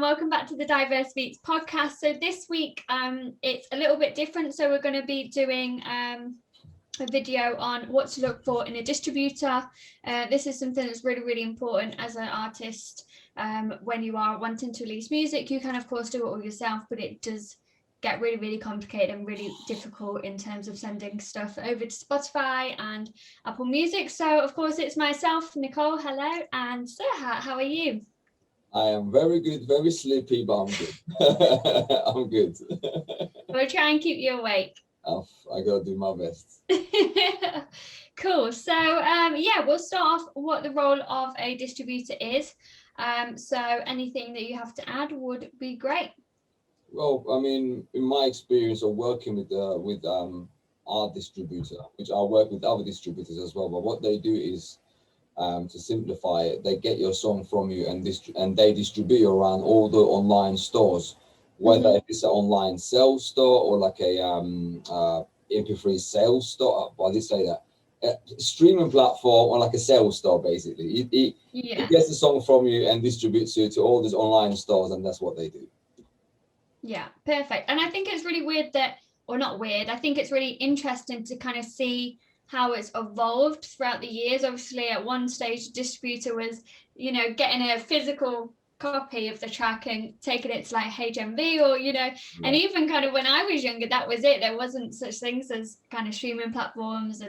welcome back to the Diverse Beats podcast. So this week it's a little bit different. So we're going to be doing a video on what to look for in a distributor. This is something that's really, really important as an artist. When you are wanting to release music, you can of course do it all yourself, but it does get really, really complicated and really difficult in terms of sending stuff over to Spotify and Apple Music. So of course it's myself, Nicole, hello, and Serhat, how are you? I am very good, very sleepy, but I'm good. I'm good. We'll try and keep you awake. I gotta do my best. Cool. So yeah, we'll start off what the role of a distributor is. So anything that you have to add would be great. Well, I mean, in my experience of working with our distributor, which I work with other distributors as well, but what they do is, to simplify it, they get your song from you and they distribute it around all the online stores, whether it's an online sales store or like a MP3 sales store. Why did I say that? Streaming platform or like a sales store, basically. It gets the song from you and distributes it to all these online stores, and that's what they do. Yeah, perfect. And I think it's really weird that, or not weird, I think it's really interesting to kind of see how it's evolved throughout the years. Obviously, at one stage, the distributor was, getting a physical copy of the track and taking it to like HMV or, and even kind of when I was younger, that was it. There wasn't such things as kind of streaming platforms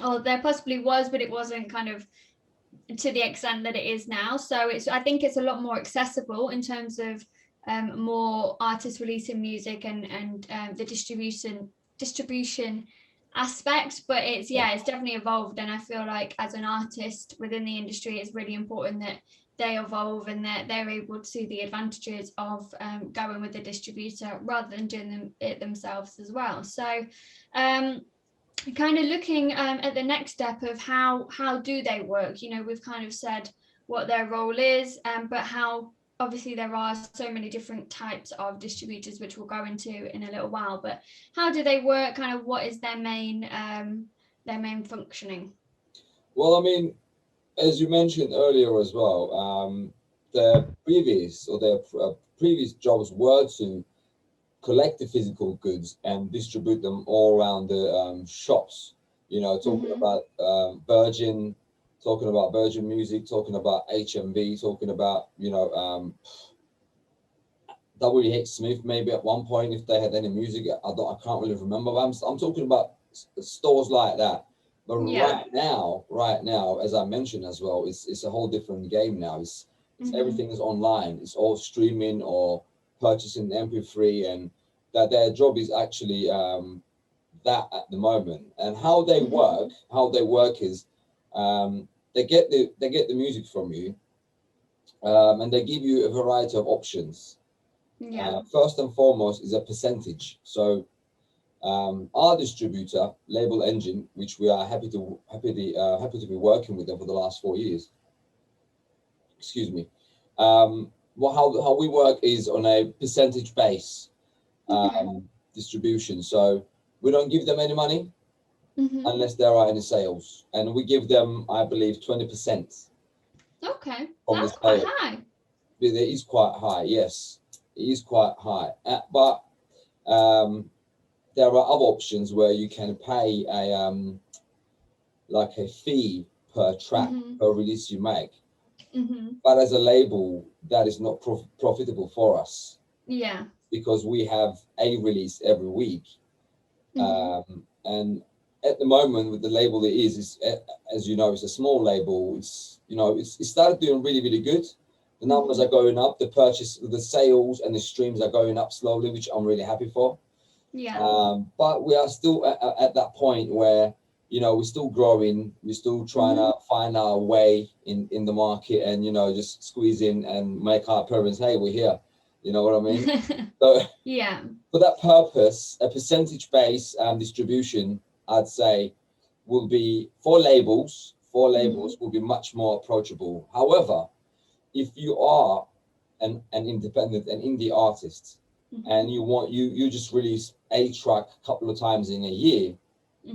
or there possibly was, but it wasn't kind of to the extent that it is now. So I think it's a lot more accessible in terms of more artists releasing music and the distribution aspect, but it's definitely evolved, and I feel like as an artist within the industry it's really important that they evolve and that they're able to see the advantages of going with a distributor rather than doing it themselves as well. So kind of looking at the next step of how do they work. We've kind of said what their role is, but how obviously there are so many different types of distributors, which we'll go into in a little while, but how do they work? Kind of what is their main functioning? Well, I mean, as you mentioned earlier as well, their previous jobs were to collect the physical goods and distribute them all around the shops. Talking about Virgin Music, talking about HMV, talking about WH Smith maybe at one point if they had any music. I can't really remember. But I'm talking about stores like that. But right now, as I mentioned as well, it's a whole different game now. It's everything is online. It's all streaming or purchasing the MP3, and that their job is actually that at the moment. And how they work is they get the music from you, and they give you a variety of options. First and foremost is a percentage. So our distributor, Label Engine, which we are happy to be working with them for the last 4 years. Excuse me. How we work is on a percentage base distribution. So we don't give them any money unless there are any sales, and we give them, I believe, 20%. Okay, that's quite high. It is quite high, yes. It is quite high. But there are other options where you can pay a fee per track, per release you make. But as a label, that is not profitable for us. Yeah. Because we have a release every week. And at the moment with the label it is as you know, it's a small label. It started doing really, really good. The numbers are going up, the sales and the streams are going up slowly, which I'm really happy for. But we are still at that point where we're still growing, we're still trying to find our way in the market, and just squeeze in and make our appearance. Hey, we're here. You know what I mean? So for that purpose, a percentage based distribution, I'd say, will be for labels will be much more approachable. However, if you are an independent, an indie artist, and you just release a track a couple of times in a year,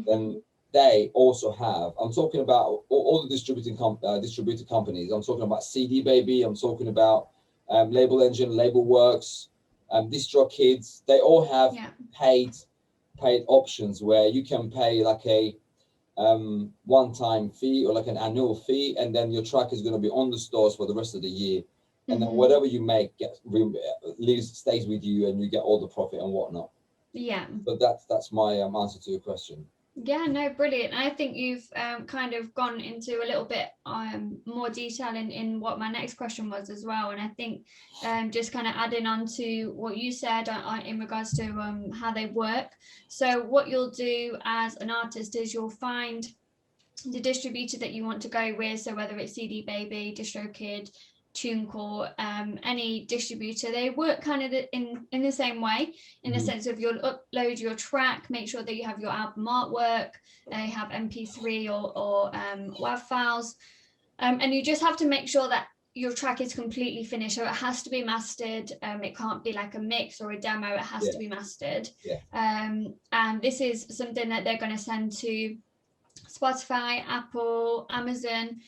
then they also have, I'm talking about all the distributor companies. I'm talking about CD Baby. I'm talking about Label Engine, Label Works, DistroKids. They all have paid options where you can pay like a one-time fee or like an annual fee, and then your track is going to be on the stores for the rest of the year, and then whatever you make stays with you, and you get all the profit and whatnot. So that's my answer to your question. Yeah, no, brilliant. I think you've kind of gone into a little bit more detail in what my next question was as well. And I think just kind of adding on to what you said in regards to how they work. So what you'll do as an artist is you'll find the distributor that you want to go with. So whether it's CD Baby, DistroKid, TuneCore, any distributor, they work kind of in the same way, in the sense of you'll upload your track, make sure that you have your album artwork, they have MP3 or WAV files, and you just have to make sure that your track is completely finished. So it has to be mastered. It can't be like a mix or a demo. It has to be mastered. And this is something that they're going to send to Spotify, Apple, Amazon,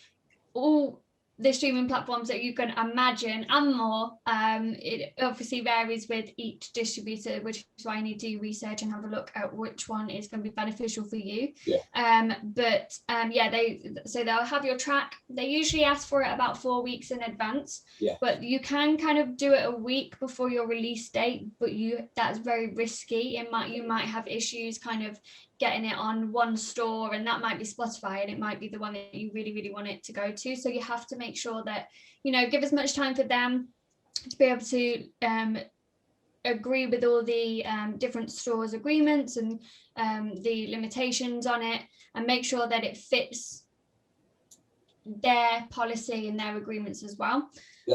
all the streaming platforms that you can imagine and more. It obviously varies with each distributor, which is why you need to do research and have a look at which one is going to be beneficial for you. They'll have your track. They usually ask for it about 4 weeks in advance, but you can kind of do it a week before your release date, but that's very risky. You might have issues kind of getting it on one store, and that might be Spotify, and it might be the one that you really, really want it to go to. So you have to make sure that, give as much time for them to be able to agree with all the different stores' agreements and the limitations on it, and make sure that it fits their policy and their agreements as well.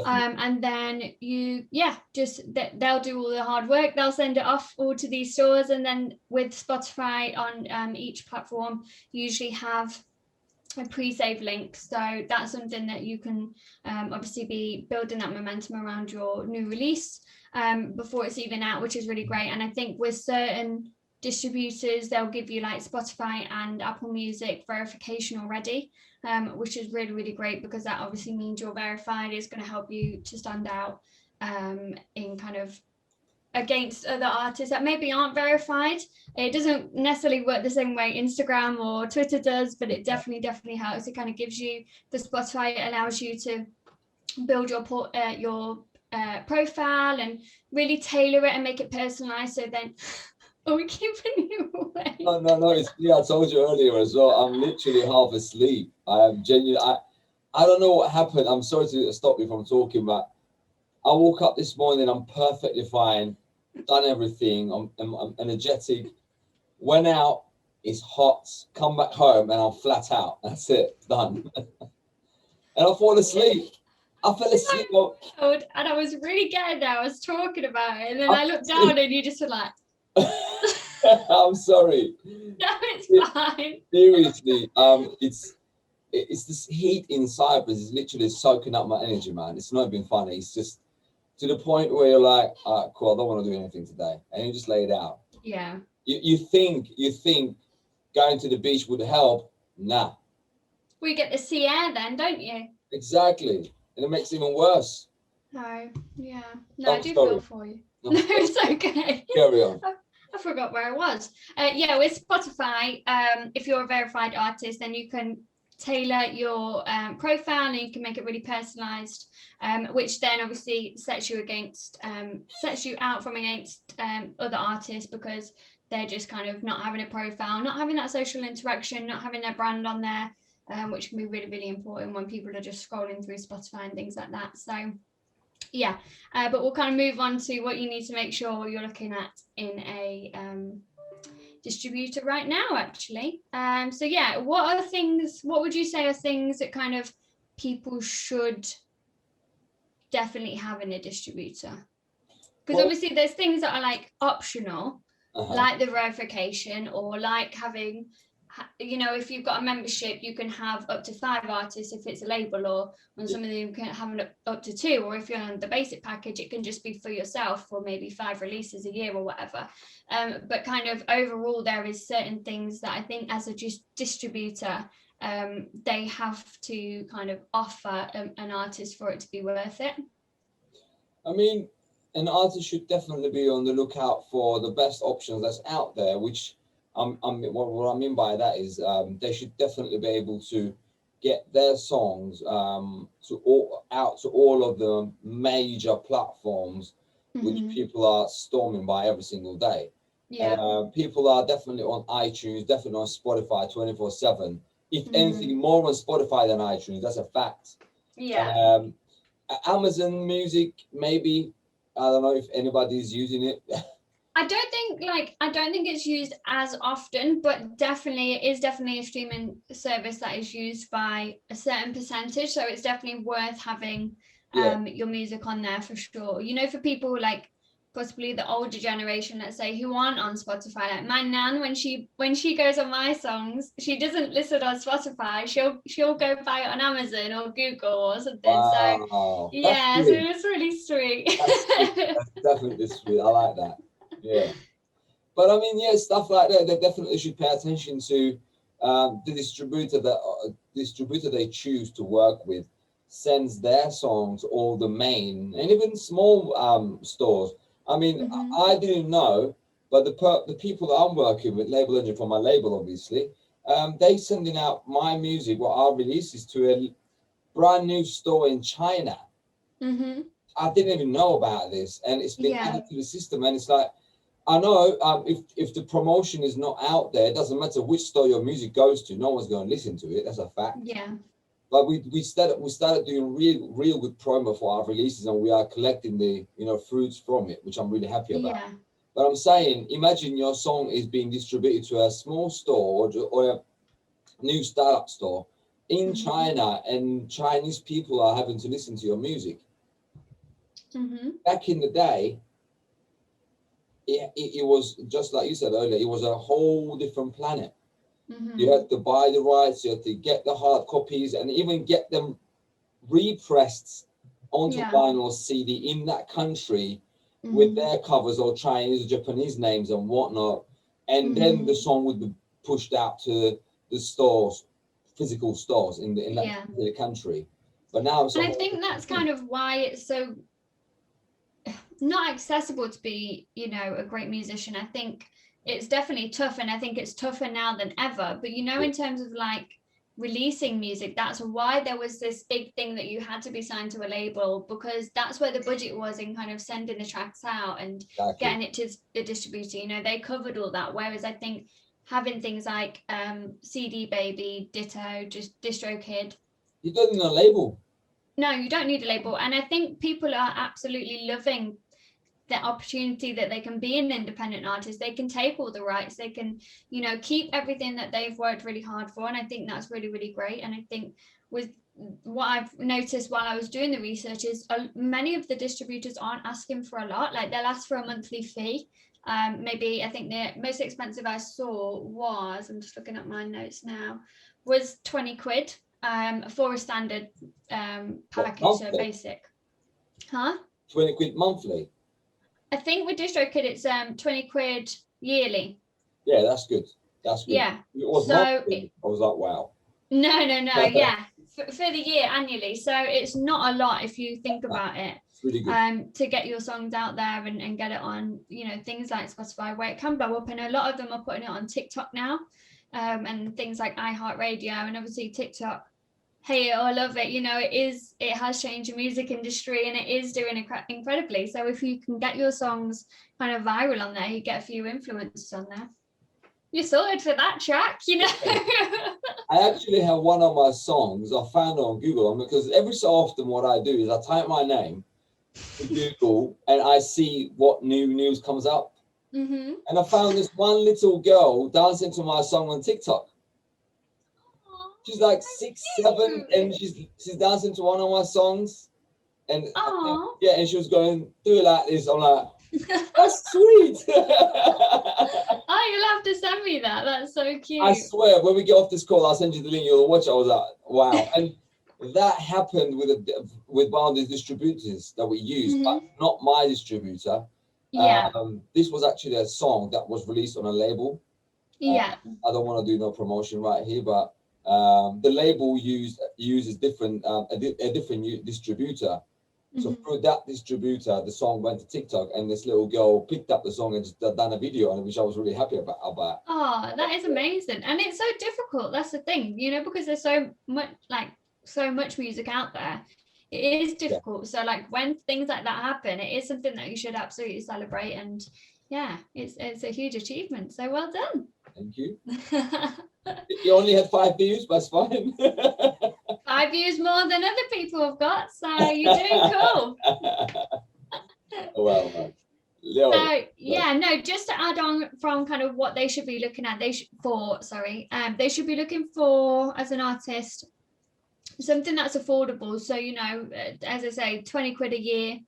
And then they'll do all the hard work. They'll send it off all to these stores, and then with Spotify on each platform, you usually have a pre-save link. So that's something that you can obviously be building that momentum around your new release before it's even out, which is really great. And I think with certain distributors, they'll give you like Spotify and Apple Music verification already, which is really, really great, because that obviously means you're verified. Is going to help you to stand out in kind of against other artists that maybe aren't verified. It doesn't necessarily work the same way Instagram or Twitter does, but it definitely helps. It kind of gives you the Spotify. It allows you to build your profile and really tailor it and make it personalized. So then are we keeping you away? No. I told you earlier as well. I'm literally half asleep. I am genuinely. I don't know what happened. I'm sorry to stop you from talking, but I woke up this morning. I'm perfectly fine. Done everything. I'm energetic. Went out. It's hot. Come back home and I'm flat out. That's it. Done. And I fall asleep. I fell asleep. And I was really getting there. I was talking about it, and then I looked down and you just were like. I'm sorry. No, it's fine. Seriously, it's this heat in Cyprus is literally soaking up my energy, man. It's not even funny. It's just to the point where you're like, all right, cool, I don't want to do anything today, and you just lay it out. Yeah. You think going to the beach would help? Nah. We get the sea air then, don't you? Exactly, and it makes it even worse. No, yeah, no, I do feel for you. No, it's okay. Carry on. I forgot where I was. With Spotify, if you're a verified artist, then you can tailor your profile and you can make it really personalized, which then obviously sets you out from against other artists, because they're just kind of not having a profile, not having that social interaction, not having their brand on there, which can be really, really important when people are just scrolling through Spotify and things like that. So yeah, but we'll kind of move on to what you need to make sure you're looking at in a distributor right now, actually. What would you say are things that kind of people should definitely have in a distributor? Because obviously there's things that are like optional, like the verification, or like having, if you've got a membership, you can have up to 5 artists if it's a label, or on some of them you can have up to 2, or if you're on the basic package, it can just be for yourself for maybe 5 releases a year or whatever. But kind of overall, there is certain things that I think as a distributor, they have to kind of offer an artist for it to be worth it. I mean, an artist should definitely be on the lookout for the best options that's out there. Which what I mean by that is they should definitely be able to get their songs out to all of the major platforms, which Hmm. people are storming by every single day. And Yeah. people are definitely on iTunes, definitely on Spotify 24/7. If Hmm. anything, more on Spotify than iTunes. That's a fact. Yeah. Um, Amazon Music, maybe. I don't know if anybody's using it. I don't think it's used as often, but definitely it is definitely a streaming service that is used by a certain percentage. So it's definitely worth having Yeah. your music on there for sure. For people like possibly the older generation, let's say, who aren't on Spotify. Like my nan, when she goes on my songs, she doesn't listen on Spotify. She'll go buy it on Amazon or Google or something. So Wow. That's yeah, so sweet. it's really sweet. That's sweet. That's definitely sweet. I like that. Yeah. But I mean, yeah, stuff like that. They definitely should pay attention to the distributor they choose to work with sends their songs to all the main and even small stores. I mean, Hmm. I didn't know, but the people that I'm working with, label engine for my label, obviously, they sending out my music, what our releases to a brand new store in China. Hmm. I didn't even know about this, and it's been Yeah. added to the system, and it's like I know if the promotion is not out there, it doesn't matter which store your music goes to. No one's going to listen to it. That's a fact. Yeah. But we started doing real good promo for our releases, and we are collecting the fruits from it, which I'm really happy about. Yeah. But I'm saying, imagine your song is being distributed to a small store or a new startup store in Hmm. China, and Chinese people are having to listen to your music. Hmm. Back in the day, it was just like you said earlier. It was a whole different planet. You Hmm. had to buy the rights, you had to get the hard copies, and even get them repressed onto Yeah. vinyl or CD in that country with Hmm. their covers or Chinese or Japanese names and whatnot. And then the Hmm. song would be pushed out to the stores, physical stores in that Yeah. particular country. But now it's a And I whole think different that's thing. kind of why it's so not accessible to be, a great musician. I think it's definitely tough, and I think it's tougher now than ever. But Yeah, in terms of like releasing music, that's why there was this big thing that you had to be signed to a label, because that's where the budget was in kind of sending the tracks out and exactly. getting it to the distributor. They covered all that. Whereas I think having things like CD Baby, Ditto, just DistroKid, You don't need a label. no, you don't need a label. And I think people are absolutely loving the opportunity that they can be an independent artist. They can take all the rights. They can, keep everything that they've worked really hard for. And I think that's really, really great. And I think with what I've noticed while I was doing the research is many of the distributors aren't asking for a lot. Like they'll ask for a monthly fee. Maybe I think the most expensive I saw was, I'm just looking at my notes now, was 20 quid for a standard What, package, so monthly? basic. Huh? 20 quid monthly. I think with DistroKid it's 20 quid yearly. Yeah, that's good. That's good. Yeah. If it was So monthly, I was like, wow. no, It's yeah, for the year annually. So it's not a lot if you think about it. really good. To get your songs out there and get it on, things like Spotify where it can blow up, and a lot of them are putting it on TikTok now, and things like iHeartRadio and obviously TikTok. Hey it or love it, it has changed the music industry and it is doing incredibly. So if you can get your songs kind of viral on there, you get a few influencers on there, you're sorted for that track. I actually have one of my songs. I found it on Google because every so often what I do is I type my name to Google and I see what new news comes up. Mm-hmm. And I found this one little girl dancing to my song on TikTok. She's like six, seven, and she's dancing to one of my songs. And I think, Oh. yeah, and she was going, do it like this. I'm like, that's sweet. Oh, you'll have to send me that. That's so I cute. swear, when we get off this call, I'll send you the link. You'll watch it. I was like, wow. And that happened with one of the distributors that we use, but Mm-hmm. not my distributor. Yeah. This was actually a song that was released on a label. Uh, Yeah. I don't want to do no promotion right here, but the label uses different a different distributor, So through that distributor, the song went to TikTok, and this little girl picked up the song and just done a video on it, which I was really happy about. Oh, that is amazing. And it's so difficult. That's the thing, because there's so much music out there. It is difficult. So like when things like that happen, it is something that you should absolutely celebrate. And yeah, it's a huge achievement. So well done. Thank you. You only had 5 views, but it's fine. 5 views more than other people have got. So you're doing cool. Well, man. So yeah, no, just to add on from kind of what they should be looking at, they should be looking for, as an artist, something that's affordable. So, as I say, 20 quid a year,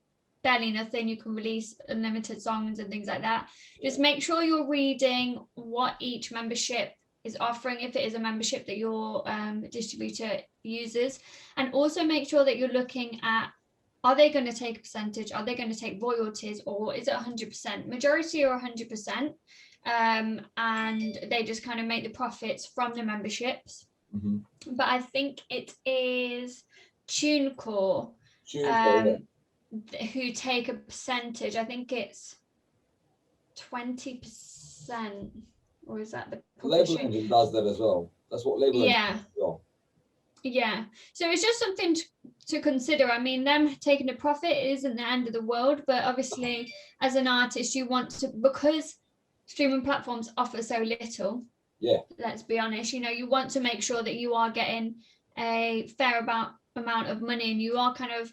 barely nothing. You can release unlimited songs and things like that. Just make sure you're reading what each membership is offering, if it is a membership that your distributor uses, and also make sure that you're looking at, are they going to take a percentage? Are they going to take royalties, or is it 100%? Majority or 100%, and they just kind of make the profits from the memberships. Mm-hmm. But I think it is TuneCore who take a percentage. I think it's 20%, or is that the Label Engine does that as well. That's what Label Engine does as well. Yeah, so it's just something to consider. I mean, them taking a profit isn't the end of the world, but obviously as an artist, you want to, because streaming platforms offer so little, let's be honest, you want to make sure that you are getting a fair amount of money, and you are kind of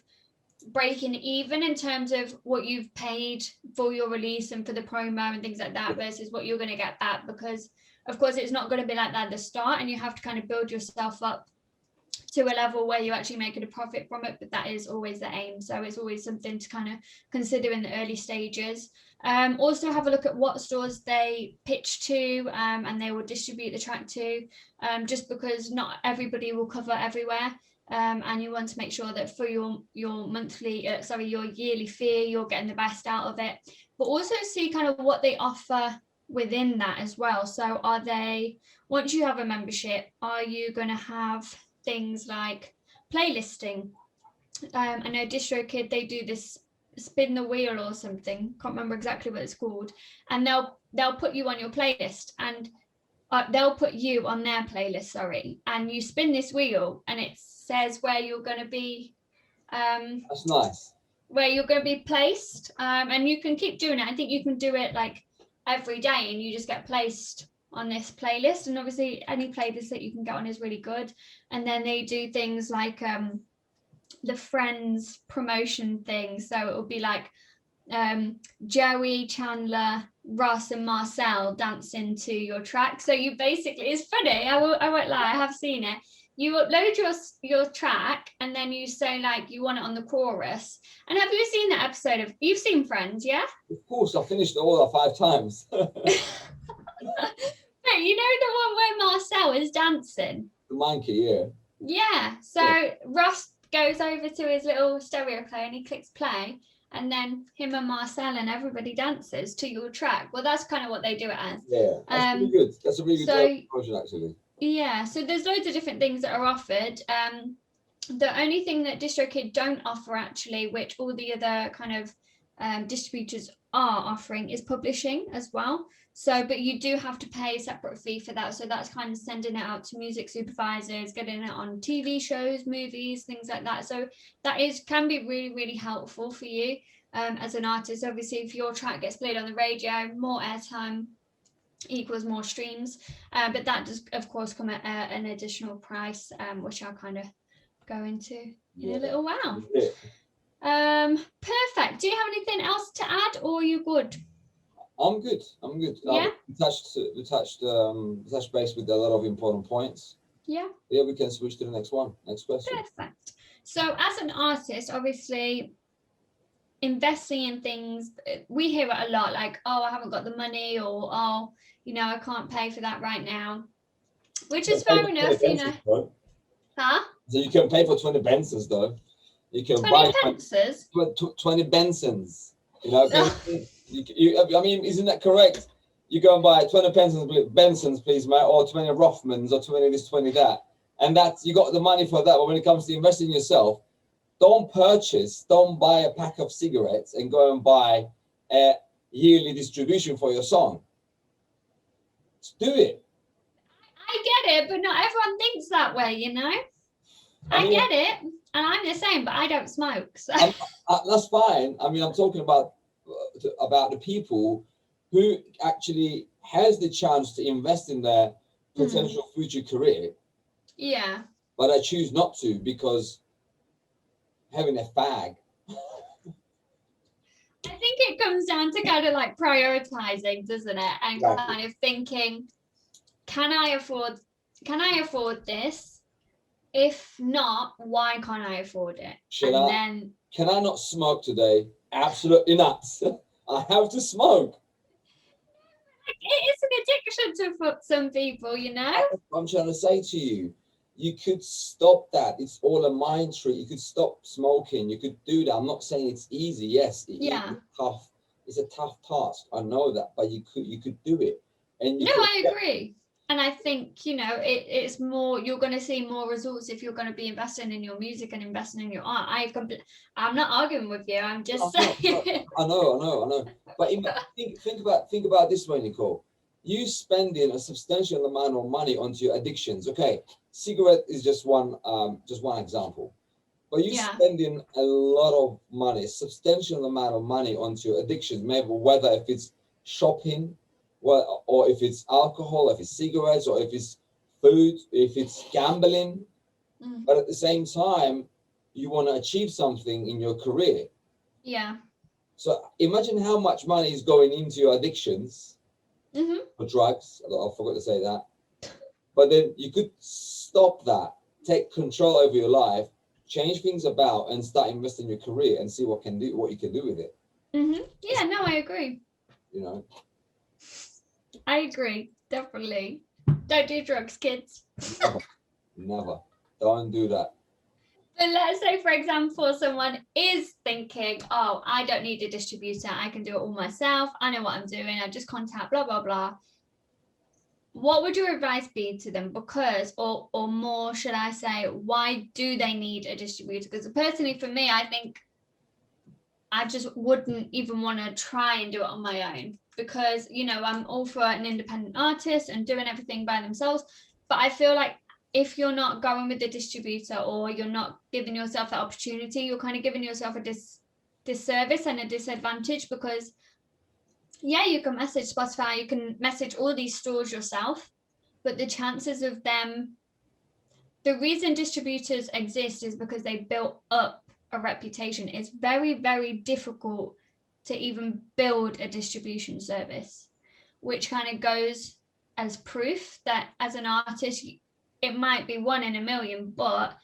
breaking even in terms of what you've paid for your release and for the promo and things like that versus what you're going to get back, because of course it's not going to be like that at the start, and you have to kind of build yourself up to a level where you're actually making a profit from it, but that is always the aim. So it's always something to kind of consider in the early stages. Also have a look at what stores they pitch to, and they will distribute the track to, just because not everybody will cover everywhere. And you want to make sure that for your yearly fee, you're getting the best out of it, but also see kind of what they offer within that as well. So once you have a membership, are you going to have things like playlisting? I know DistroKid, they do this spin the wheel or something, can't remember exactly what it's called, and they'll put you on your playlist, and they'll put you on their playlist, and you spin this wheel and it says where you're going to be, that's nice, where you're going to be placed, and you can keep doing it. I think you can do it like every day, and you just get placed on this playlist, and obviously any playlist that you can get on is really good. And then they do things like the Friends promotion thing, so it will be like Joey, Chandler, Ross and Marcel dancing to your track. So you basically, it's funny, I won't lie, I have seen it. You upload your track, and then you say like you want it on the chorus. And have you seen that episode of, you've seen Friends, yeah? Of course, I finished it all 5 times. You know the one where Marcel is dancing? The monkey, yeah. So Ross goes over to his little stereo player and he clicks play, and then him and Marcel and everybody dances to your track. Well, that's kind of what they do it as. Yeah, that's really good. That's a really good promotion, actually. Yeah, so there's loads of different things that are offered. The only thing that DistroKid don't offer, actually, which all the other kind of distributors are offering, is publishing as well. So, but you do have to pay a separate fee for that. So that's kind of sending it out to music supervisors, getting it on TV shows, movies, things like that. So that can be really, really helpful for you as an artist. Obviously, if your track gets played on the radio, more airtime equals more streams. But that does, of course, come at an additional price, which I'll kind of go into in a little while. Perfect. Do you have anything else to add, or are you good? I'm good. Yeah. We touched base with a lot of important points. Yeah. Yeah, we can switch to the next question. Perfect. So as an artist, obviously, investing in things, we hear it a lot, like, oh, I haven't got the money, or oh, I can't pay for that right now, which is fair enough, Huh? So you can pay for 20 Bensons, though. You can 20 buy pences? 20 Bensons. I mean, isn't that correct? You go and buy 20 Bensons, please, mate, or 20 Rothmans, or 20 this, 20 that. And you got the money for that. But when it comes to investing in yourself, don't buy a pack of cigarettes and go and buy a yearly distribution for your song. Just do it. I get it, but not everyone thinks that way, you know. I get it, and I'm the same, but I don't smoke. So. That's fine. I mean, I'm talking about the people who actually has the chance to invest in their potential future career. Yeah. But I choose not to because having a fag. I think it comes down to kind of like prioritizing, doesn't it? And Exactly. kind of thinking, can I afford this? If not, why can't I afford it? Can I not smoke today? Absolutely not. I have to smoke. It is an addiction for some people, you know. I'm trying to say to you, you could stop that. It's all a mind trick. You could stop smoking. You could do that. I'm not saying it's easy. Yes, it's tough. It's a tough task. I know that, but you could do it. And I agree. And I think, you know, it's more, you're going to see more results if you're going to be investing in your music and investing in your art. I'm not arguing with you. I'm just saying. I know. But think about this way, Nicole. You spending a substantial amount of money onto your addictions. Okay, cigarette is just one example. But you spending a lot of money, substantial amount of money onto your addictions, maybe whether if it's shopping, or if it's alcohol, if it's cigarettes, or if it's food, if it's gambling. But at the same time, you want to achieve something in your career. Yeah. So imagine how much money is going into your addictions for drugs. I forgot to say that. But then you could stop that, take control over your life, change things about, and start investing in your career and see what you can do with it. Yeah, no, I agree. You know. I agree, definitely. Don't do drugs, kids. Never. Don't do that. But let's say, for example, someone is thinking, oh, I don't need a distributor. I can do it all myself. I know what I'm doing. I just contact blah, blah, blah. What would your advice be to them? Because, or more, should I say, why do they need a distributor? Because personally, for me, I think I just wouldn't even want to try and do it on my own. Because, you know, I'm all for an independent artist and doing everything by themselves. But I feel like if you're not going with the distributor or you're not giving yourself that opportunity, you're kind of giving yourself a disservice and a disadvantage because, yeah, you can message Spotify, you can message all these stores yourself, but the chances of them, the reason distributors exist is because they built up a reputation. It's very, very difficult to even build a distribution service, which kind of goes as proof that as an artist, it might be 1 in a million, but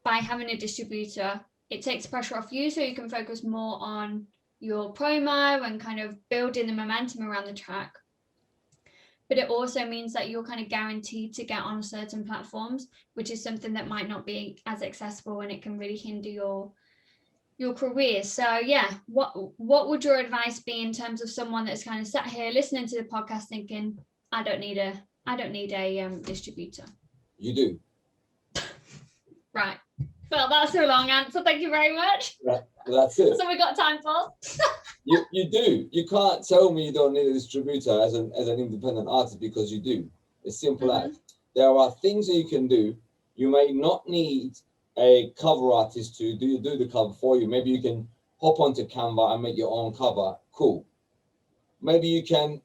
by having a distributor, it takes pressure off you so you can focus more on your promo and kind of building the momentum around the track. But it also means that you're kind of guaranteed to get on certain platforms, which is something that might not be as accessible and it can really hinder your career. So yeah, what would your advice be in terms of someone that's kind of sat here listening to the podcast thinking, I don't need a distributor? You do. Right. Well, that's a long answer. Thank you very much. Right. That's it. So we got time for. You do. You can't tell me you don't need a distributor as an independent artist because you do. It's simple as. There are things that you can do. You may not need a cover artist to do the cover for you. Maybe you can hop onto Canva and make your own cover. Cool. Maybe you can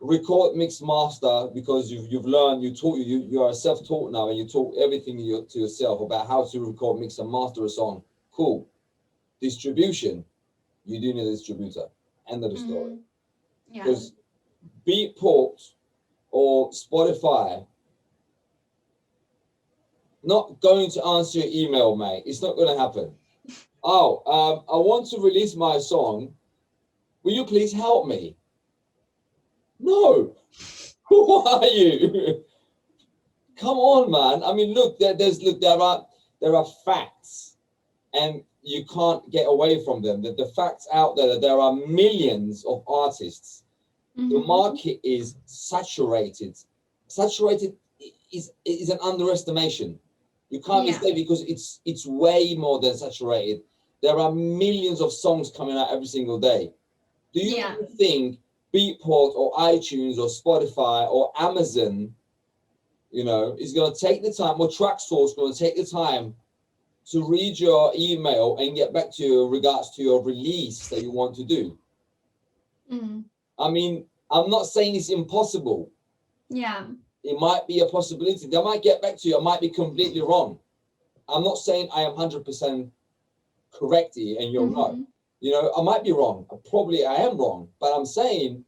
record, mix, master because you've learned. You are self-taught now and you taught everything to yourself about how to record, mix, and master a song. Cool. Distribution. You do need a distributor. End of the story. Yeah. Because Beatport or Spotify not going to answer your email, mate. It's not going to happen. Oh, I want to release my song. Will you please help me? No. Who are you? Come on, man. I mean, look, there are facts, and you can't get away from them. The facts out there that there are millions of artists. The market is saturated. Saturated is an underestimation. You can't be Yeah. safe because it's way more than saturated. There are millions of songs coming out every single day. Do you Yeah. really think Beatport or iTunes or Spotify or Amazon, is going to take the time, or Tracksource going to take the time to read your email and get back to you in regards to your release that you want to do? Mm. I mean, I'm not saying it's impossible. Yeah. It might be a possibility. They might get back to you. I might be completely wrong. I'm not saying I am 100% correct here and you're right. Mm-hmm. I might be wrong. Probably I am wrong. But I'm saying,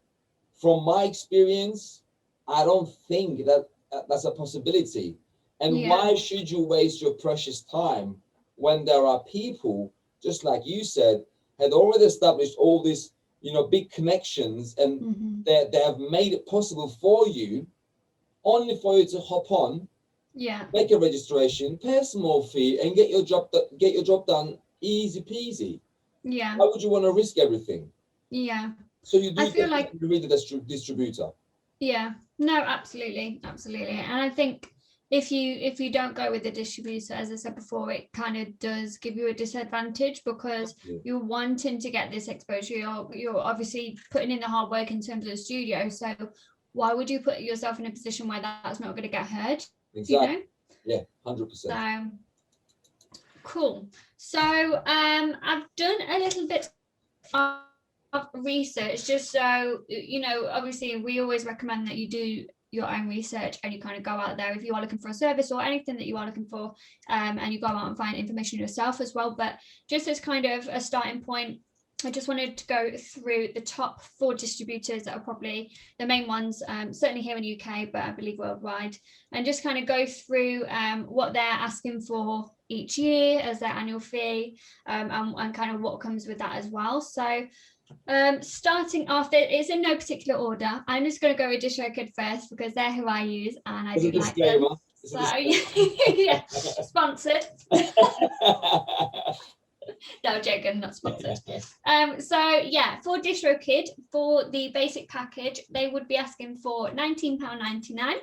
from my experience, I don't think that that's a possibility. And Yeah. why should you waste your precious time when there are people, just like you said, had already established all these, big connections, and Mm-hmm. they have made it possible for you, only for you to hop on, Yeah. make a registration, pay a small fee, and get your job done easy peasy. Yeah. Why would you want to risk everything? Yeah. So you I do feel like, definitely read the distributor. yeah, no, absolutely, absolutely. And I think if you don't go with the distributor, as I said before, it kind of does give you a disadvantage because Yeah. you're wanting to get this exposure. You're obviously putting in the hard work in terms of the studio. So why would you put yourself in a position where that's not going to get heard? Exactly. Yeah, 100%. So cool. So I've done a little bit of research, just so obviously we always recommend that you do your own research and you kind of go out there if you are looking for a service or anything that you are looking for, and you go out and find information yourself as well. But just as kind of a starting point, I just wanted to go through the top 4 distributors that are probably the main ones, certainly here in the UK, but I believe worldwide, and just kind of go through what they're asking for each year as their annual fee, and kind of what comes with that as well. So starting off, it's in no particular order. I'm just going to go with DistroKid first because they're who I use and I do like them. So yeah, sponsored. No, joking, not sponsored. So yeah, for DistroKid, for the basic package, they would be asking for £19.99.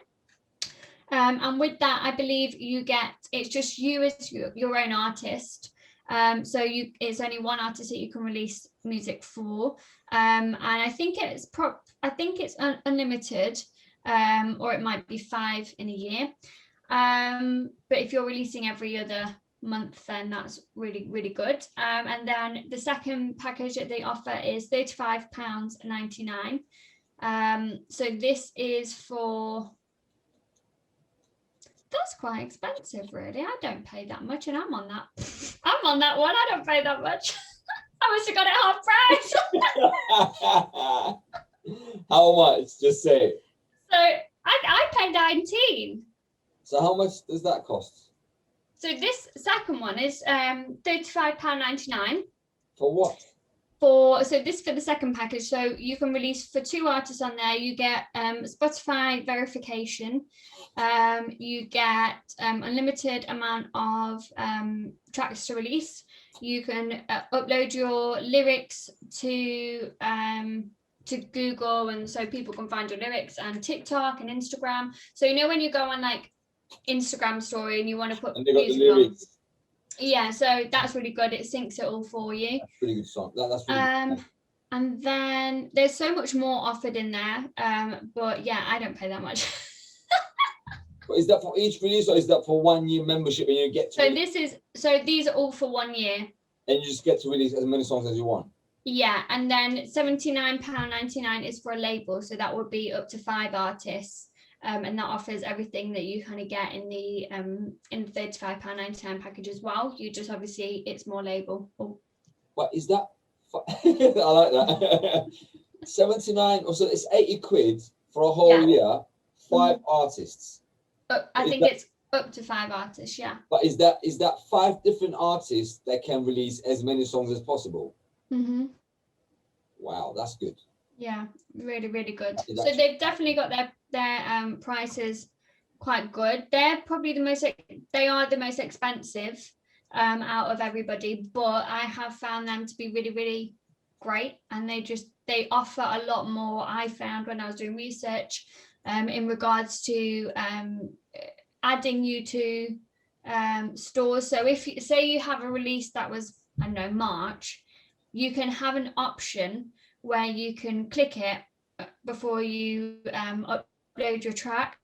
And with that, I believe you get, it's just you as your own artist. So it's only one artist that you can release music for. And I think it's unlimited, or it might be 5 in a year. But if you're releasing every other month, then that's really, really good. And then the second package that they offer is £35.99. So this is for, that's quite expensive, really. I don't pay that much, and I'm on that one. I don't pay that much. I must have got it half price. How much? Just say it. So I pay 19. So how much does that cost? So this second one is £35.99. For what? So this for the second package. So you can release for 2 artists on there. You get Spotify verification. You get unlimited amount of tracks to release. You can upload your lyrics to Google, and so people can find your lyrics, and TikTok and Instagram. So when you go on like Instagram story and you want to put and they got music the lyrics. on. Yeah, so that's really good. It syncs it all for you. That's pretty good song. That's really good. And then there's so much more offered in there. But yeah, I don't pay that much. But is that for each release, or is that for 1 year membership and you get to these are all for 1 year. And you just get to release as many songs as you want? Yeah, and then £79.99 is for a label, so that would be up to 5 artists. And that offers everything that you kind of get in the £35.99 package as well. You just obviously, it's more label. But is that I like that. 79, or so it's 80 quid for a whole year, 5 artists. I think it's up to 5 artists, yeah. But is that 5 different artists that can release as many songs as possible? Mm-hmm. Wow, that's good. Yeah, really, really good. So they've definitely got their prices quite good. They're probably they are the most expensive out of everybody, but I have found them to be really, really great, and they offer a lot more. I found when I was doing research in regards to adding you to stores. So if you say you have a release that was, I don't know, March, you can have an option where you can click it before you upload your track.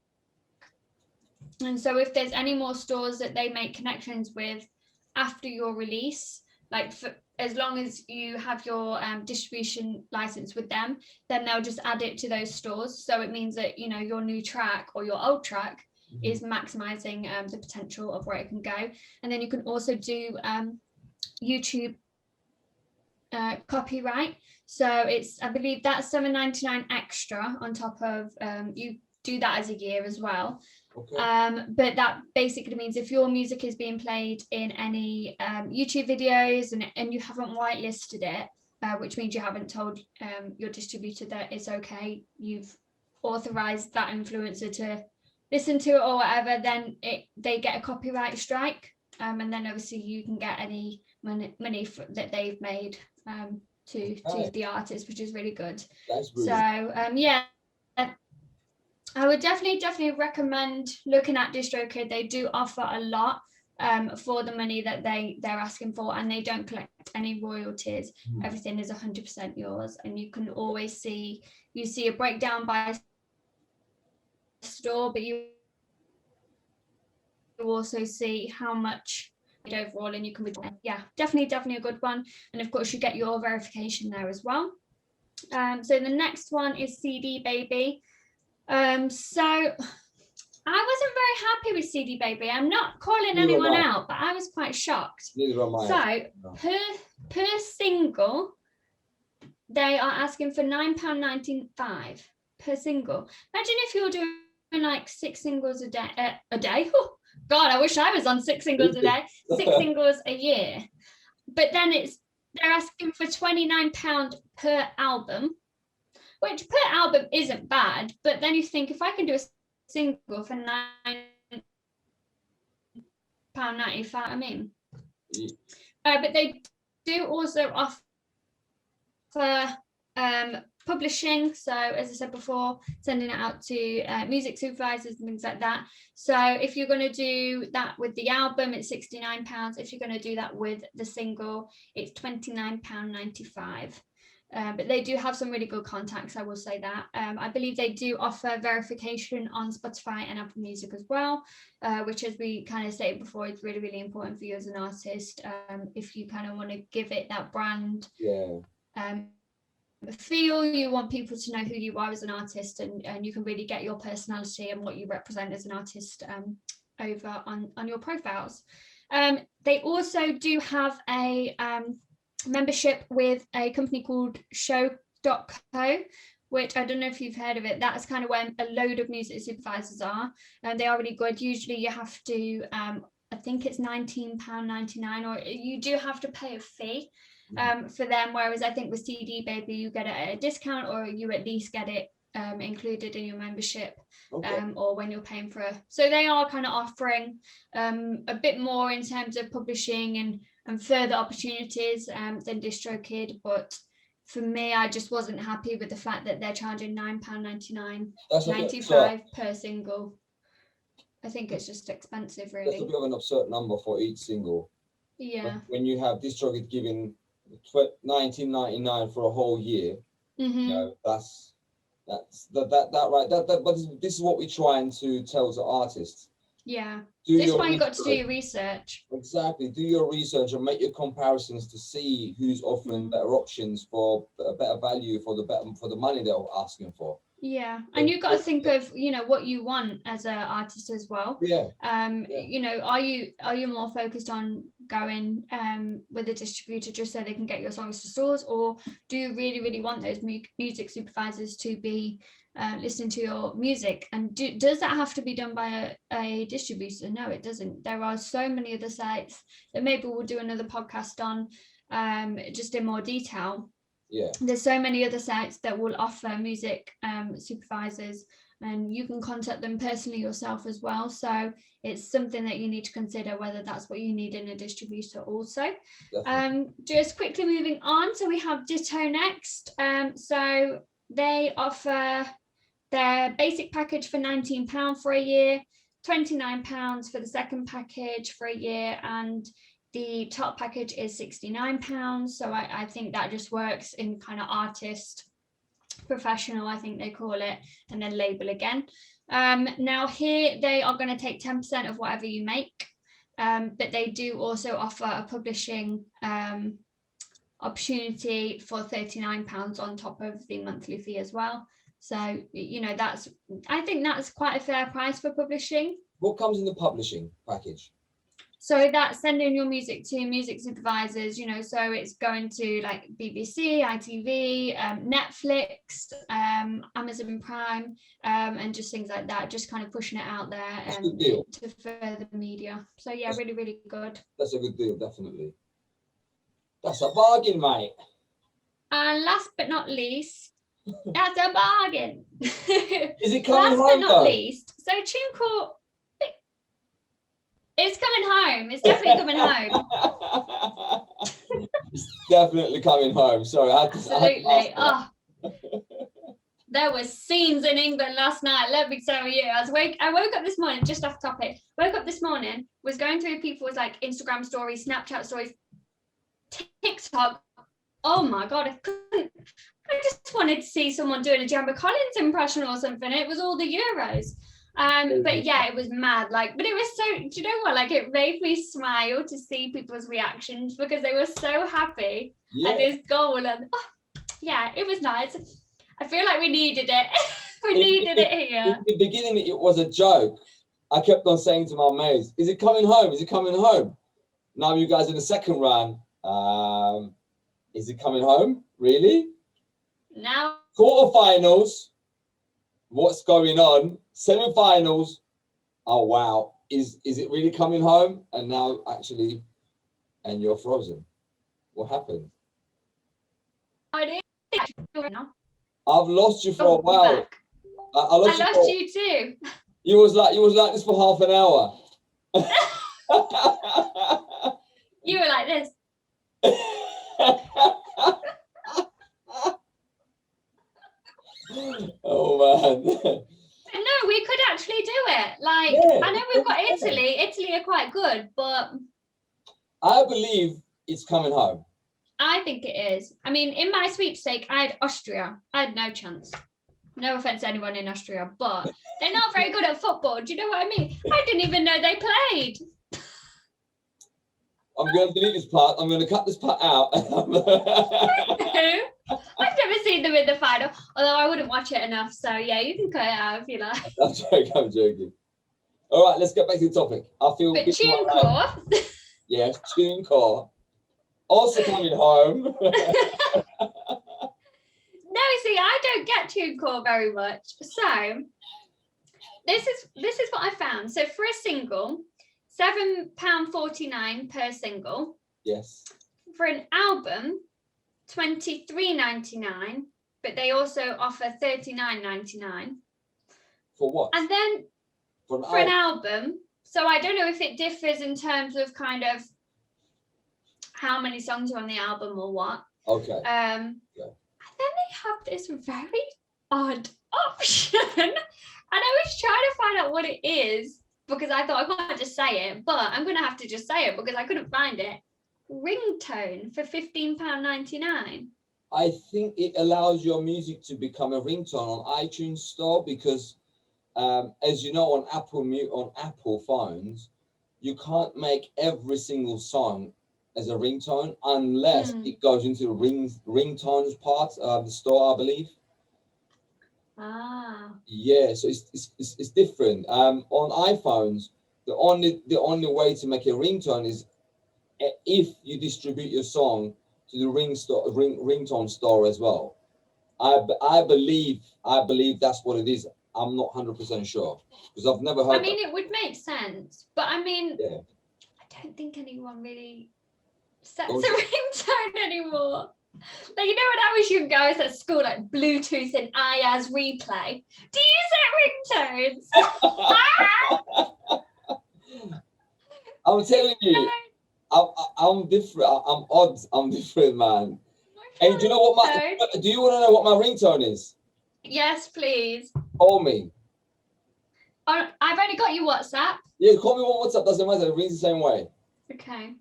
And so if there's any more stores that they make connections with after your release, like as long as you have your distribution license with them, then they'll just add it to those stores. So it means that, you know, your new track or your old track is maximizing the potential of where it can go. And then you can also do YouTube copyright. So it's, I believe that's $7.99 extra on top of, you do that as a year as well. Okay. But that basically means if your music is being played in any YouTube videos and you haven't whitelisted it, which means you haven't told your distributor that it's okay, you've authorized that influencer to listen to it or whatever, then they get a copyright strike, and then obviously you can get any money that they've made to the artist, which is really good. That's brilliant. So yeah, I would definitely recommend looking at DistroKid. They do offer a lot for the money that they're asking for, and they don't collect any royalties. Everything is 100% yours, and you can always see a breakdown by store, but you also see how much overall, and you can yeah, definitely a good one. And of course you get your verification there as well. So the next one is CD Baby. So I wasn't very happy with CD Baby. I'm not calling anyone out, but I was quite shocked. So per single, they are asking for £9.95 per single. Imagine if you're doing like 6 singles a day. Oh, God, I wish I was on 6 singles a day, 6 singles a year. But then they're asking for £29 per album, which per album isn't bad. But then you think, if I can do a single for £9.95, I mean. But they do also offer publishing, so as I said before, sending it out to music supervisors and things like that. So if you're going to do that with the album, it's £69. If you're going to do that with the single, it's £29.95. But they do have some really good contacts, I will say that. I believe they do offer verification on Spotify and Apple Music as well, which, as we kind of stated before, is really important for you as an artist. If you kind of want to give it that brand feel, you want people to know who you are as an artist, and you can really get your personality and what you represent as an artist over on your profiles. They also do have a membership with a company called show.co, which I don't know if you've heard of it. That's kind of where a load of music supervisors are, and they are really good. Usually you have to I think it's £19.99, or you do have to pay a fee for them, whereas I think with CD Baby you get it at a discount, or you at least get it included in your membership, or when you're paying for so they are kind of offering a bit more in terms of publishing and further opportunities than DistroKid. But for me, I just wasn't happy with the fact that they're charging £9.95 per single. I think it's just expensive, really. That's a bit of an absurd number for each single. Yeah. When you have DistroKid giving $19.99 for a whole year, you know, that's right. But this is what we're trying to tell the artists. Yeah. This is why you got to do your research. Exactly. Do your research and make your comparisons to see who's offering better options for a better value for the money they're asking for. Yeah, and you've got to think of, you know, what you want as an artist as well. Yeah. You know, are you more focused on going with a distributor just so they can get your songs to stores, or do you really want those music supervisors to be listening to your music? And does that have to be done by a distributor? No, it doesn't. There are so many other sites that maybe we'll do another podcast on just in more detail. Yeah, there's so many other sites that will offer music supervisors, and you can contact them personally yourself as well. So it's something that you need to consider, whether that's what you need in a distributor also. Just quickly moving on, so we have Ditto next. So they offer their basic package for £19 for a year, £29 for the second package for a year, and the top package is £69. So I think that just works in kind of artist, professional, I think they call it, and then label again. Now here they are going to take 10% of whatever you make, but they do also offer a publishing opportunity for £39 on top of the monthly fee as well. So, you know, I think that's quite a fair price for publishing. What comes in the publishing package? So that's sending your music to music supervisors, you know, so it's going to like BBC, ITV, Netflix, Amazon Prime, and just things like that, just kind of pushing it out there to further media. So yeah, really, really good. That's a good deal, definitely. That's a bargain, mate. And last but not least, that's a bargain. Is it coming home? Last but not least, so TuneCore, it's coming home. It's definitely coming home. It's definitely coming home. Sorry, absolutely. There were scenes in England last night. Let me tell you, I woke up this morning, just off topic. Woke up this morning, was going through people's like Instagram stories, Snapchat stories, TikTok. Oh my god, I just wanted to see someone doing a Jamba Collins impression or something. It was all the Euros. But yeah, it was mad. Like, but it was so, do you know what? Like, it made me smile to see people's reactions because they were so happy at this goal. And yeah, it was nice. I feel like we needed it. We needed it here. In the beginning, it was a joke. I kept on saying to my mates, "Is it coming home? Is it coming home?" Now you guys in the second round. Is it coming home? Really? Now quarterfinals. What's going on? Semi-finals. Oh wow! Is it really coming home? And now actually, and you're frozen. What happened? I I've lost you for a while. I lost you too. You was like this for half an hour. You were like this. Oh man. No, we could actually do it. Like, yeah, I know we've got Italy. Italy are quite good, but I believe it's coming home. I think it is. I mean, in my sweepstake, I had Austria. I had no chance. No offense to anyone in Austria, but they're not very good at football. Do you know what I mean? I didn't even know they played. I'm going to delete this part. I'm going to cut this part out. I've never seen them in the final, although I wouldn't watch it enough. So yeah, you can cut it out if you like. I'm joking. All right, let's get back to the topic. I feel. But TuneCore. Yes, TuneCore. Also coming home. No, see, I don't get TuneCore very much. So this is what I found. So for a single, £7.49 per single. Yes. For an album, $23.99, but they also offer $39.99. For what? And then for an album, so I don't know if it differs in terms of kind of how many songs are on the album or what. Okay. Yeah. And then they have this very odd option, and I was trying to find out what it is because I thought I can't just say it, but I'm gonna have to just say it because I couldn't find it. Ringtone for £15.99. I think it allows your music to become a ringtone on iTunes Store because, as you know, on Apple phones, you can't make every single song as a ringtone unless it goes into the ringtones part of the store, I believe. Yeah, so it's different. On iPhones, the only way to make a ringtone is if you distribute your song to the ringtone store as well. I believe that's what it is. I'm not 100% sure because I've never heard. I mean, it would make sense, but I mean, yeah. I don't think anyone really sets a ringtone anymore. Like, you know, when I was younger, I was at school, like Bluetooth and IAS replay. Do you set ringtones? I'm telling you, I'm different. I'm odd. I'm different, man. And do you know what do you want to know what my ringtone is? Yes, please. Call me. I've only got your WhatsApp. Yeah, call me on WhatsApp. Doesn't matter. It rings the same way. Okay.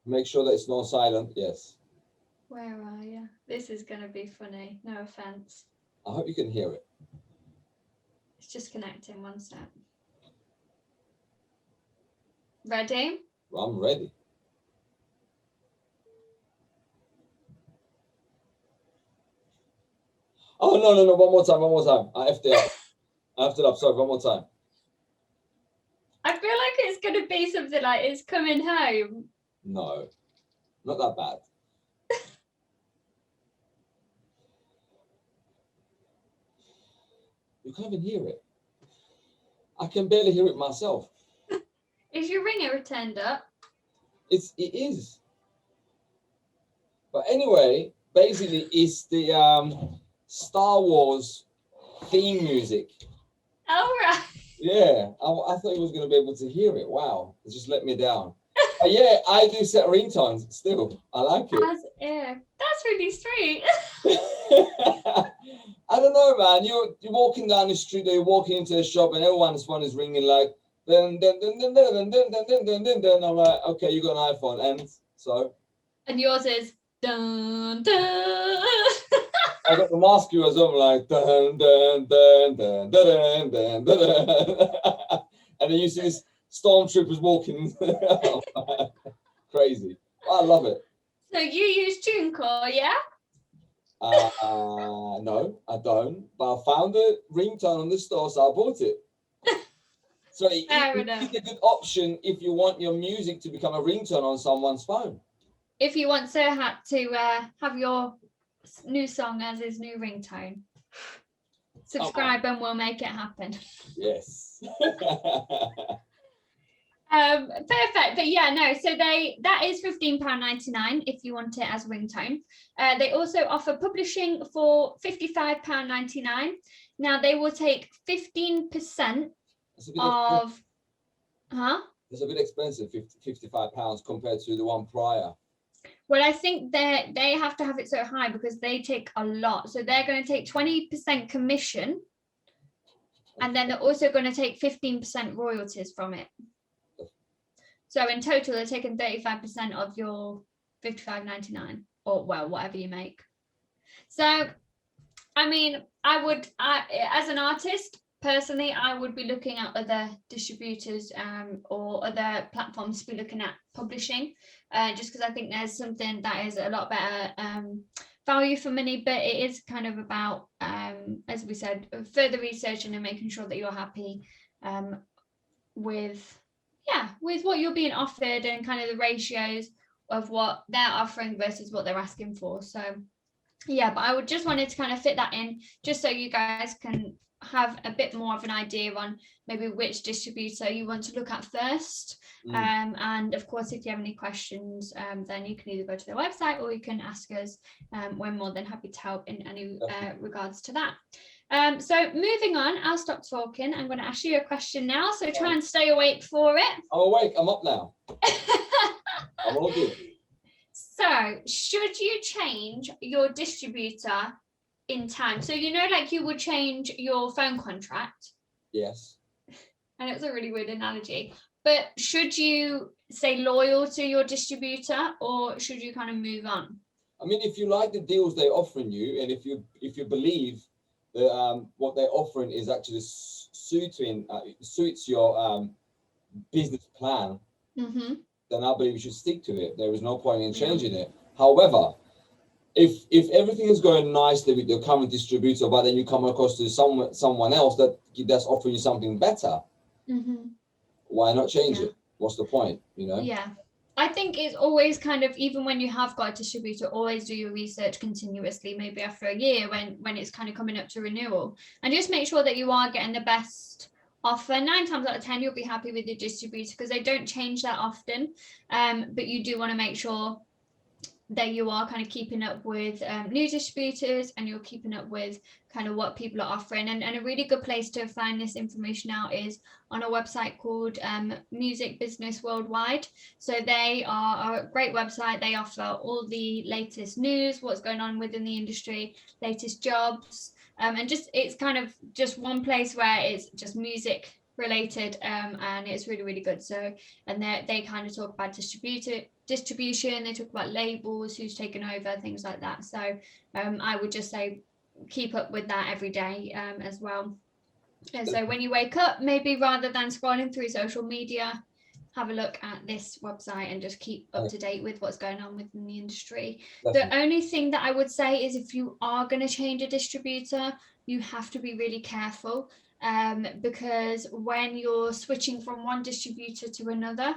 Make sure that it's not silent. Yes. Where are you? This is going to be funny. No offense. I hope you can hear it. It's just connecting. One sec. Ready? I'm ready. Oh, no. One more time. I effed it up. Sorry, one more time. I feel like it's going to be something like it's coming home. No, not that bad. You can't even hear it. I can barely hear it myself. Is your ringer turned up? It is. But anyway, basically, it's the Star Wars theme music. All right. Yeah, I thought he was going to be able to hear it. Wow, it just let me down. Yeah, I do set ringtones still. I like it. That's really sweet. I don't know, man. You're walking down the street, or you're walking into a shop, and everyone's phone is ringing like dun dun dun dun dun dun dun dun dun dun dun. I'm like, okay, you got an iPhone, and so. And yours is dun dun. I got the mask you as well, like dun dun dun dun dun dun dun dun. And then you see this stormtroopers walking. Crazy. I love it. So you use TuneCore, yeah? No, I don't. But I found a ringtone on the store, so I bought it. So it's a good option if you want your music to become a ringtone on someone's phone. If you want Serhat to have your new song as his new ringtone, subscribe and we'll make it happen. Yes. Perfect. But yeah, no, so that is £15.99 if you want it as a ringtone. They also offer publishing for £55.99. Now they will take 15% of It's a bit expensive, £55 compared to the one prior. Well, I think they have to have it so high because they take a lot. So they're going to take 20% commission, and then they're also going to take 15% royalties from it. So in total, they're taking 35% of your $55.99, or well, whatever you make. So, I mean, as an artist, personally, I would be looking at other distributors or other platforms to be looking at publishing, just because I think there's something that is a lot better value for money, but it is kind of about, as we said, further researching and making sure that you're happy with what you're being offered and kind of the ratios of what they're offering versus what they're asking for. So yeah, but I would just wanted to kind of fit that in just so you guys can have a bit more of an idea on maybe which distributor you want to look at first. And of course, if you have any questions, then you can either go to their website or you can ask us. We're more than happy to help in any regards to that. So moving on, I'll stop talking. I'm going to ask you a question now, so try and stay awake for it. I'm awake. I'm up now. I'm all good. So should you change your distributor in time? So like you would change your phone contract. Yes. And it's a really weird analogy, but should you stay loyal to your distributor or should you kind of move on? I mean, if you like the deals they're offering you, and if you believe that what they're offering is actually suits your business plan, then I believe you should stick to it. There is no point in changing it. However, if everything is going nicely with your current distributor, but then you come across to someone else that's offering you something better, why not change it? What's the point? Yeah, I think it's always kind of, even when you have got a distributor, always do your research continuously, maybe after a year when it's kind of coming up to renewal, and just make sure that you are getting the best offer. 9 times out of 10 you'll be happy with your distributor because they don't change that often, but you do want to make sure that you are kind of keeping up with new distributors and you're keeping up with kind of what people are offering. And a really good place to find this information out is on a website called Music Business Worldwide. So they are a great website. They offer all the latest news, what's going on within the industry, latest jobs, And just it's kind of just one place where it's just music related, and it's really really good. So, and they kind of talk about distribution, they talk about labels, who's taken over, things like that. So I would just say keep up with that every day, as well. And so when you wake up, maybe rather than scrolling through social media, have a look at this website and just keep up to date with what's going on within the industry. Definitely. The only thing that I would say is if you are going to change a distributor, you have to be really careful, because when you're switching from one distributor to another,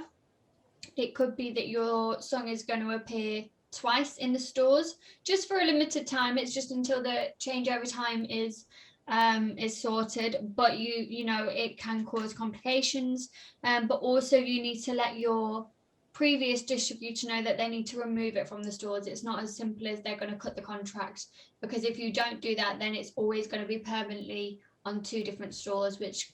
it could be that your song is going to appear twice in the stores just for a limited time. It's just until the changeover time is sorted, but you know it can cause complications, but also you need to let your previous distributor know that they need to remove it from the stores. It's not as simple as they're going to cut the contract, because if you don't do that, then it's always going to be permanently on two different stores, which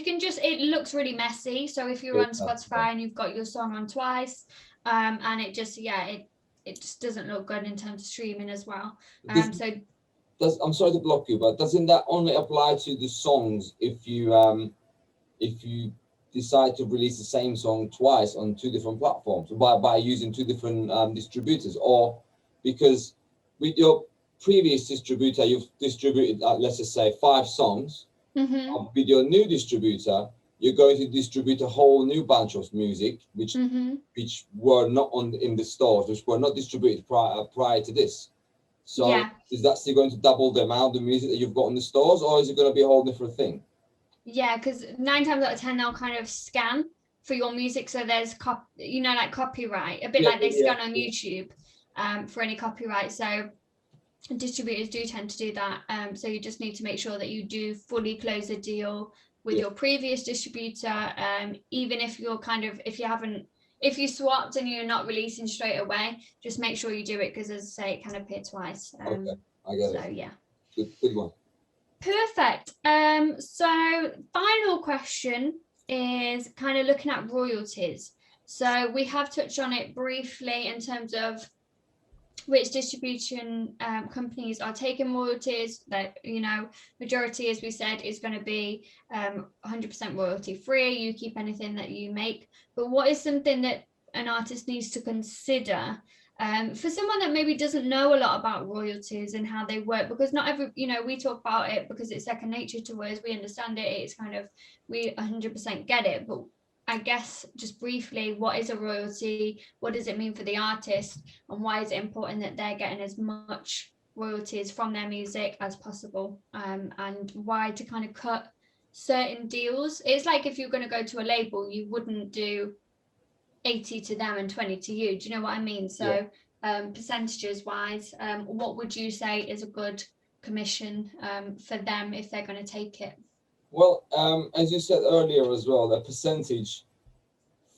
can just, it looks really messy. So if you're on Spotify and you've got your song on twice, and it just it just doesn't look good in terms of streaming as well. I'm sorry to block you, but doesn't that only apply to the songs if you decide to release the same song twice on two different platforms by using two different distributors? Or because with your previous distributor you've distributed let's just say 5 songs, with your new distributor you're going to distribute a whole new bunch of music which were not in the stores, which were not distributed prior to this. So is that still going to double the amount of music that you've got in the stores, or is it going to be a whole different thing? Yeah, because 9 times out of 10 they'll kind of scan for your music, so there's like copyright, a bit like they scan on YouTube for any copyright. So distributors do tend to do that. So you just need to make sure that you do fully close a deal with your previous distributor, even if you're if you swapped and you're not releasing straight away, just make sure you do it, because as I say, it can appear twice. Okay, I get it. So yeah. Good one. Perfect. So final question is kind of looking at royalties. So we have touched on it briefly in terms of which distribution companies are taking royalties. That, majority, as we said, is going to be 100% royalty free. You keep anything that you make. But what is something that an artist needs to consider for someone that maybe doesn't know a lot about royalties and how they work? Because not every, we talk about it because it's second nature to us. We understand it. It's kind of, we 100% get it. But I guess just briefly, what is a royalty? What does it mean for the artist? And why is it important that they're getting as much royalties from their music as possible? And why to kind of cut certain deals? It's like if you're going to go to a label, you wouldn't do 80 to them and 20 to you. Do you know what I mean? So percentages wise, what would you say is a good commission for them if they're going to take it? Well, as you said earlier as well, the percentage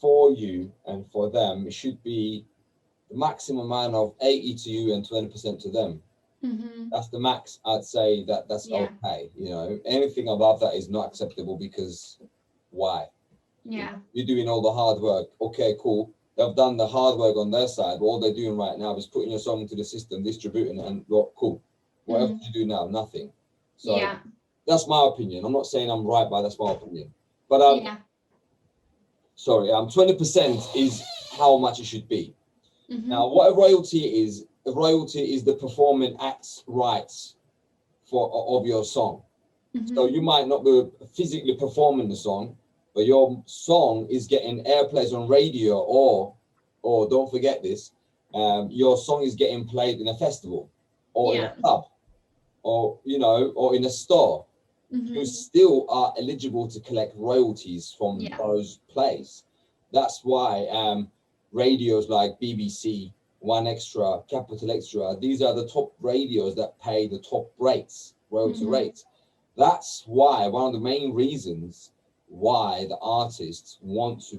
for you and for them should be the maximum amount of 80 to you and 20% to them. That's the max. I'd say that's okay. Anything above that is not acceptable, because why? You're doing all the hard work. Okay, cool. They've done the hard work on their side. All they're doing right now is putting your song into the system, distributing it, and cool. What else do you do now? Nothing. So that's my opinion. I'm not saying I'm right, but that's my opinion. But sorry, 20% is how much it should be. Now, what a royalty is the performing act's rights of your song. So you might not be physically performing the song, but your song is getting airplays on radio, or don't forget this, your song is getting played in a festival, or in a club, or or in a store. You still are eligible to collect royalties from those plays. That's why radios like BBC, One Extra, Capital Extra, these are the top radios that pay the top rates, royalty rates. That's why one of the main reasons why the artists want to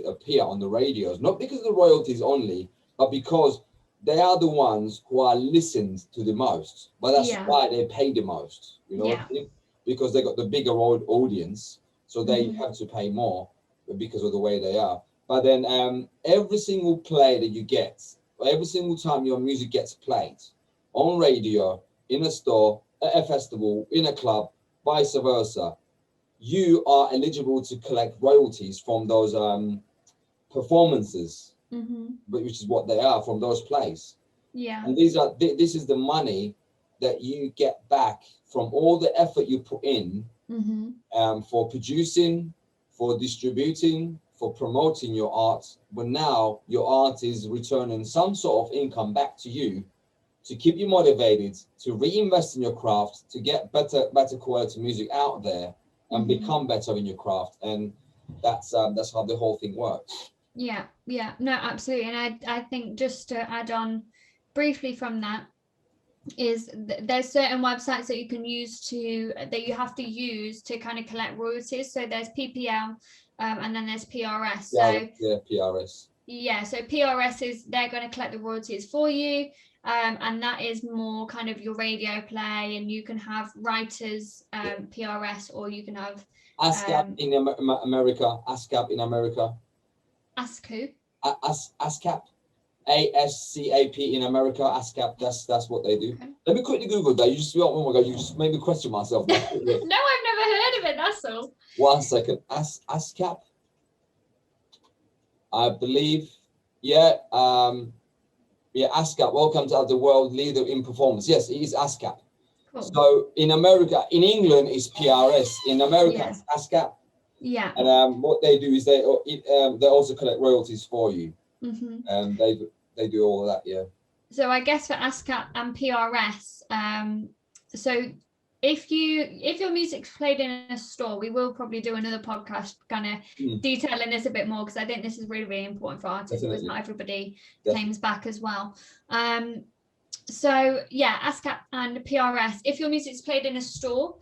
appear on the radios, not because of the royalties only, but because they are the ones who are listened to the most. But that's why they pay the most. What I mean? Because they got the bigger audience, so they have to pay more because of the way they are. But then every single play that you get, every single time your music gets played on radio, in a store, at a festival, in a club, vice versa, you are eligible to collect royalties from those performances, which is what they are, from those plays. Yeah. And this is the money that you get back from all the effort you put in for producing, for distributing, for promoting your art. But now your art is returning some sort of income back to you to keep you motivated, to reinvest in your craft, to get better quality music out there and become better in your craft. And that's how the whole thing works. Yeah, no, absolutely. And I think just to add on briefly from that is there's certain websites that you can use that you have to use to kind of collect royalties. So there's PPL and then there's PRS. So PRS. Yeah, so PRS they're going to collect the royalties for you. And that is more kind of your radio play, and you can have writers PRS, or you can have ASCAP in America. ASCAP in America. Ask who? ASCAP. ASCAP in America. ASCAP. That's what they do. Okay. Let me quickly Google that. Oh my God, you just made me question myself. No, I've never heard of it. That's all. 1 second. ASCAP. I believe. Yeah. ASCAP. Welcome to the world leader in performance. Yes, it is ASCAP. Cool. So in America, in England, it's PRS. In America, it's ASCAP. Yeah. And what they do is they also collect royalties for you. And they do all of that. Yeah. So I guess for ASCAP and PRS, so if your music's played in a store, we will probably do another podcast kind of detailing this a bit more, because I think this is really, really important for artists. Definitely. Because not everybody claims back as well. So yeah, ASCAP and PRS, if your music's played in a store,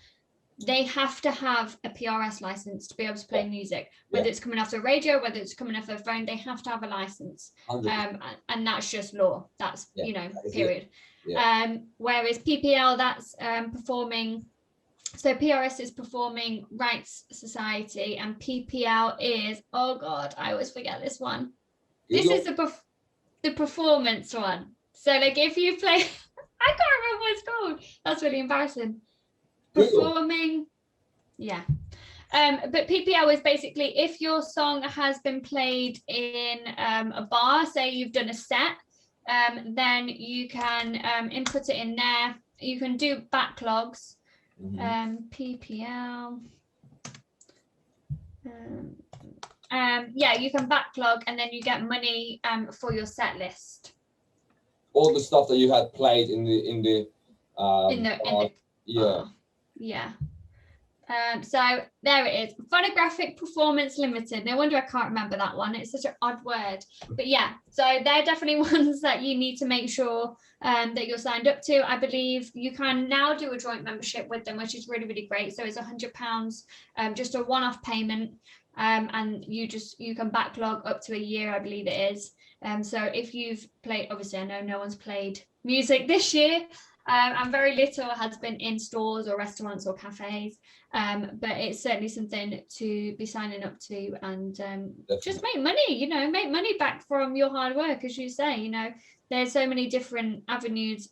they have to have a PRS license to be able to play music, whether it's coming off the radio, whether it's coming off their phone, they have to have a license. And that's just law. That's, period. Yeah. Whereas PPL, that's performing. So PRS is Performing Rights Society, and PPL is, oh God, I always forget this one. This is the performance one. So like if you play, I can't remember what it's called. That's really embarrassing. Performing, but PPL is basically if your song has been played in a bar, say you've done a set, then you can input it in there. You can do backlogs. PPL. You can backlog, and then you get money for your set list. All the stuff that you had played in the so there it is. Phonographic Performance Limited. No wonder I can't remember that one. It's such an odd word. But yeah, so they're definitely ones that you need to make sure that you're signed up to. I believe you can now do a joint membership with them, which is really, really great. So it's £100, just a one-off payment. And you can backlog up to a year, I believe it is. So if you've played, obviously I know no one's played music this year, and very little has been in stores or restaurants or cafes, but it's certainly something to be signing up to, and just make money, make money back from your hard work. As you say, there's so many different avenues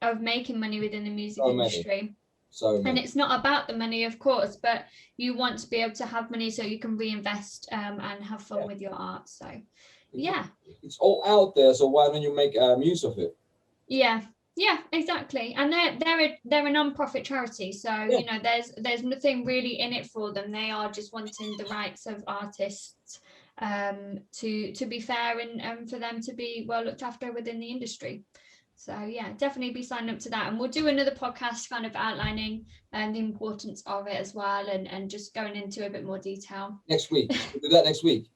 of making money within the music industry. And it's not about the money, of course, but you want to be able to have money so you can reinvest and have fun with your art. So it's all out there, so why don't you make use of it? Yeah, exactly. And they're a non-profit charity, so there's nothing really in it for them. They are just wanting the rights of artists to be fair, and for them to be well looked after within the industry. So yeah, definitely be signed up to that, and we'll do another podcast kind of outlining the importance of it as well, and just going into a bit more detail next week. We'll do that next week.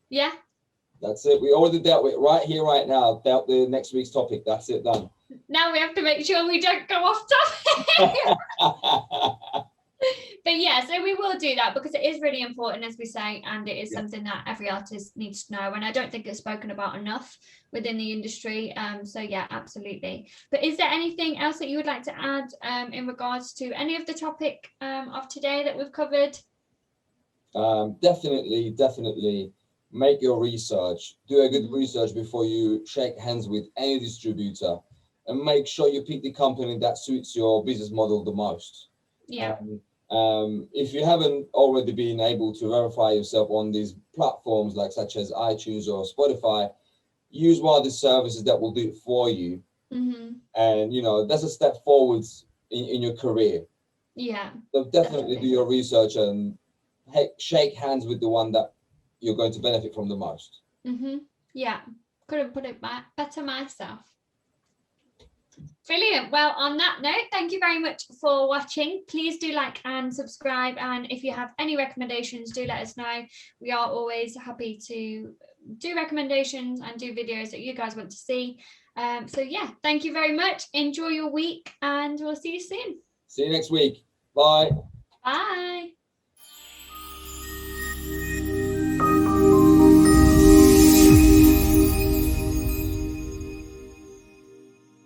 Yeah, that's it. We already dealt with it right here, right now. Dealt the next week's topic. That's it, done. Now we have to make sure we don't go off topic. But yeah, so we will do that because it is really important, as we say, and it is something that every artist needs to know, and I don't think it's spoken about enough within the industry. So yeah, absolutely. But is there anything else that you would like to add in regards to any of the topic of today that we've covered? Definitely make your research. Do a good research before you shake hands with any distributor. and make sure you pick the company that suits your business model the most. Yeah. If you haven't already been able to verify yourself on these platforms, like such as iTunes or Spotify, use one of the services that will do it for you. And that's a step forwards in your career. Yeah. So definitely do your research and shake hands with the one that you're going to benefit from the most. Yeah, couldn't put it better myself. Brilliant. Well, on that note, thank you very much for watching. Please do like and subscribe, and if you have any recommendations, do let us know. We are always happy to do recommendations and do videos that you guys want to see. So yeah, thank you very much. Enjoy your week, and we'll see you soon. See you next week. Bye. Bye.